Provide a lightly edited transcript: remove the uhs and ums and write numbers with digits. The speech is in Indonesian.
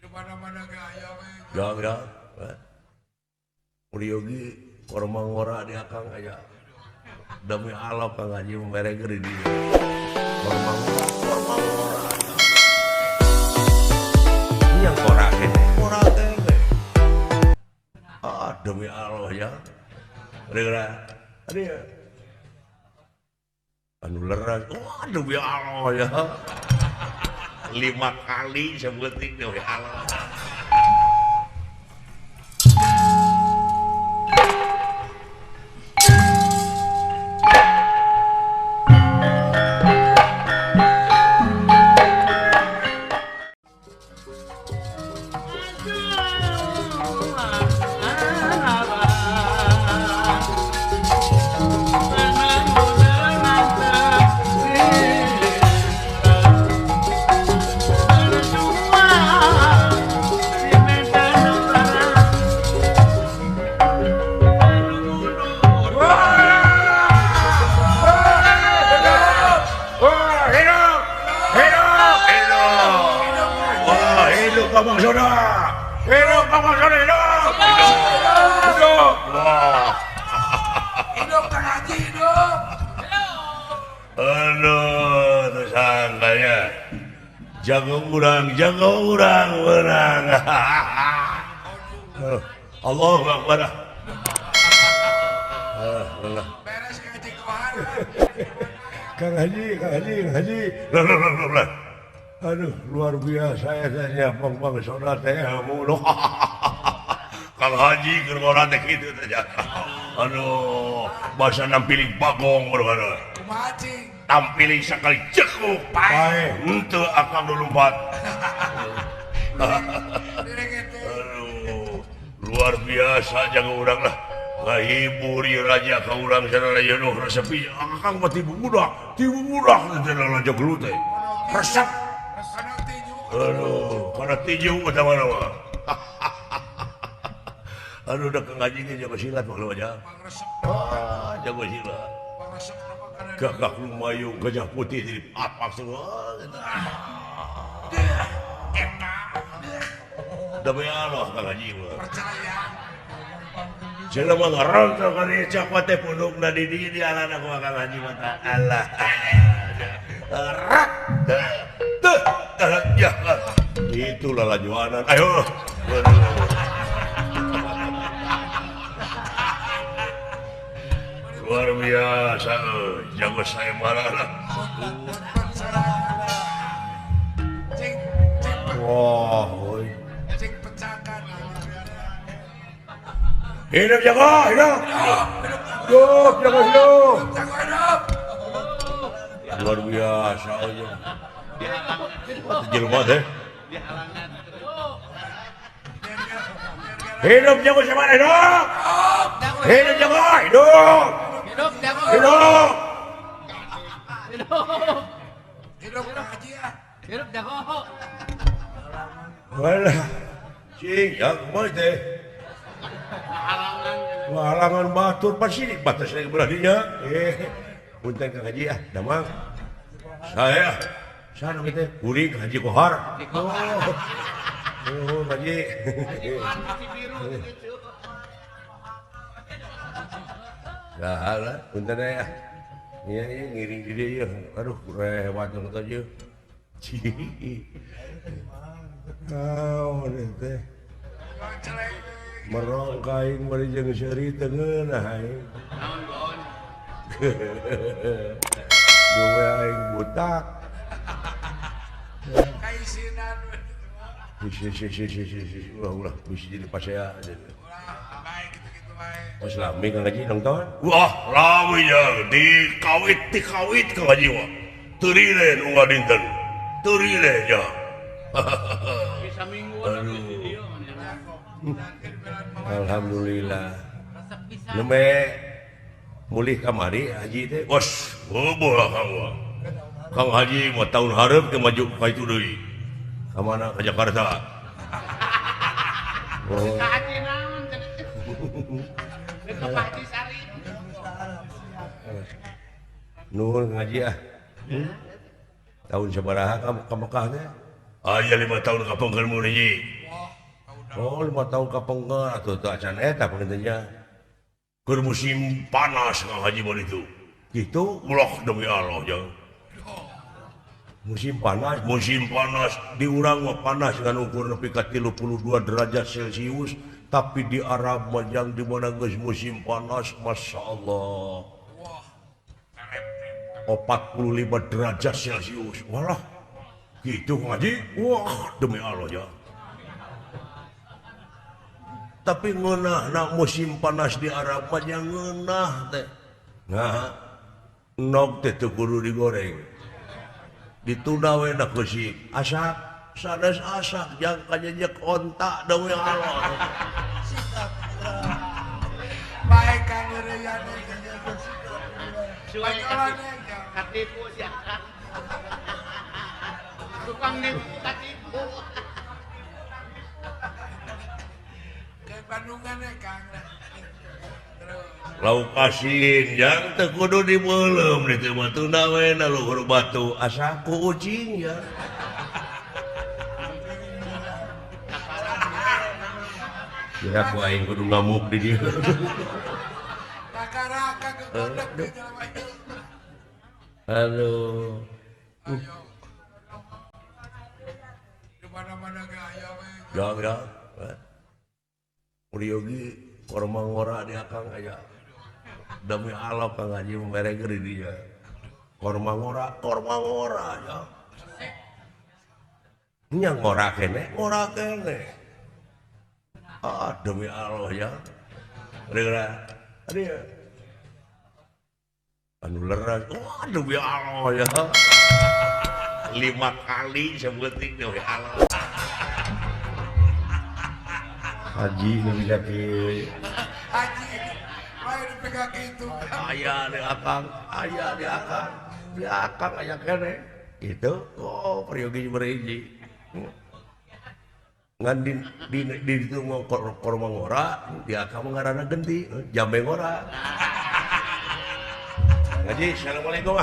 mana-mana gaya ya Yogi orang mangora di akang aja demi Allah Kang Haji mereka di dia orang mangora ini yang korake demi Allah ya ada anu leras demi Allah ya 5 kali sebutin demi Allah. Jago urang menang. Allahu Akbar. beres ngaji kohar Kang Haji. Lah. Aduh, luar biasa ya saya pang saudara teh mulu. Kang Haji keur ngora teh kitu saja. Aduh, bahasa nampiling bagong urang. kumaci Tampiling sekali cekuk pae henteu akang lompat. Aduh, luar biasa jangan urang lah ngahibur ieu raja ka urang sadaya ya noh resepi akang mah tibu budak teh raja gelut teh resep kana tinju aduh kana tinju eta mana mah aduh udah Kang Haji jago silat mah aja pangresep jago silat pangresep apa kana gagak lumayung gajah putih di apak semua demi Allah Kang Haji mah percaya jelema ngarontok ka dieu cokot teh pundukna di dieu di alana ku Kang Haji mah Allah rak ya itulah lajuanan ayo luar biasa jago saya marah cing wah cing pecahkan hidup jago hidup jago hidup luar biasa aja jelema teh hidup jago sama hidup jago hidup hidup ngaji ya Walah, cing, ya kemana teh? Halangan batur pasti batas lagi beradinya. Punten Kang Haji ya, damang. Saya kita kuring Haji Kohar. Oh, Haji. Salah, punten ya. Iya, ngiring di dia ya. Aduh, rewat dong tadi. Teh merongkaing bari jeung seuri teungeunah aing. Duwe aing butak. kaisinan Ulah bisa jadi pasea. baik gitu baik Mas lami Kang Haji nonton. Wah, lami ya di kawit Kang Haji mah. Teu rile nu ngadinten. Teu rile ya. Bisa mingguan di dia Alhamdulillah. Nembe mulih kamari Haji teh. Bos, bola Kang Haji mah tahun hareup teh maju ka itu deui. Ka mana? Ka Jakarta. Oh. Haji naon ke Haji Sari. Nuhun Kang Haji ah. Tahun sabaraha ka Mekah teh? Aya 5 tahun kapengkeun mun hiji. Oh 5 tahun kapenggal atuh teu acan eta pengintinya. Keur musim panas Kang Haji mun itu. Gitu ulah demi Allah ya. Musim panas di urang mah panas dengan ukur nepi ka 32 derajat Celcius, tapi di Arab mah yang di mana geus musim panas Masya Allah 45 derajat Celcius. Walah gitu Haji. Wah demi Allah ya. Tapi ngeunah na musim panas di Arab mah yang ngeunah teh. Nah, nog teh teu kudu digoreng. Ditunda we na keusik. Asak, sanes asak jang kanyejek onta demi Allah. Baik Kang Irian Suai katipu ya Kang. Tukang nipu katipu. ke Bandungan ya Kang. Terus Lauk asin yang teu kudu dibeulem di teu mah tunda we na luhur batu asa ku ucing ya. Ya ku aing kudu ngamuk di dieu. raka ke gondok di dalam ayo. Aduh. Ayo. Di mana-mana ge aya we. Ya. Uriogi korma ngora di akang aya. Demi Allah Kang Haji mereka di dia. Korma ngora ya. Nya ngora kene. Demi Allah ya. Ada anu leras. Demi Allah ya. 5 kali sebuting demi Allah. Haji nu bisa ki Haji. Wae dipegang gitu. aya di akang aya kene itu peryogi berhiji ngan di itu mau korma ngora di akang ngaranna genti jambe ngora. Ngaji assalamualaikum.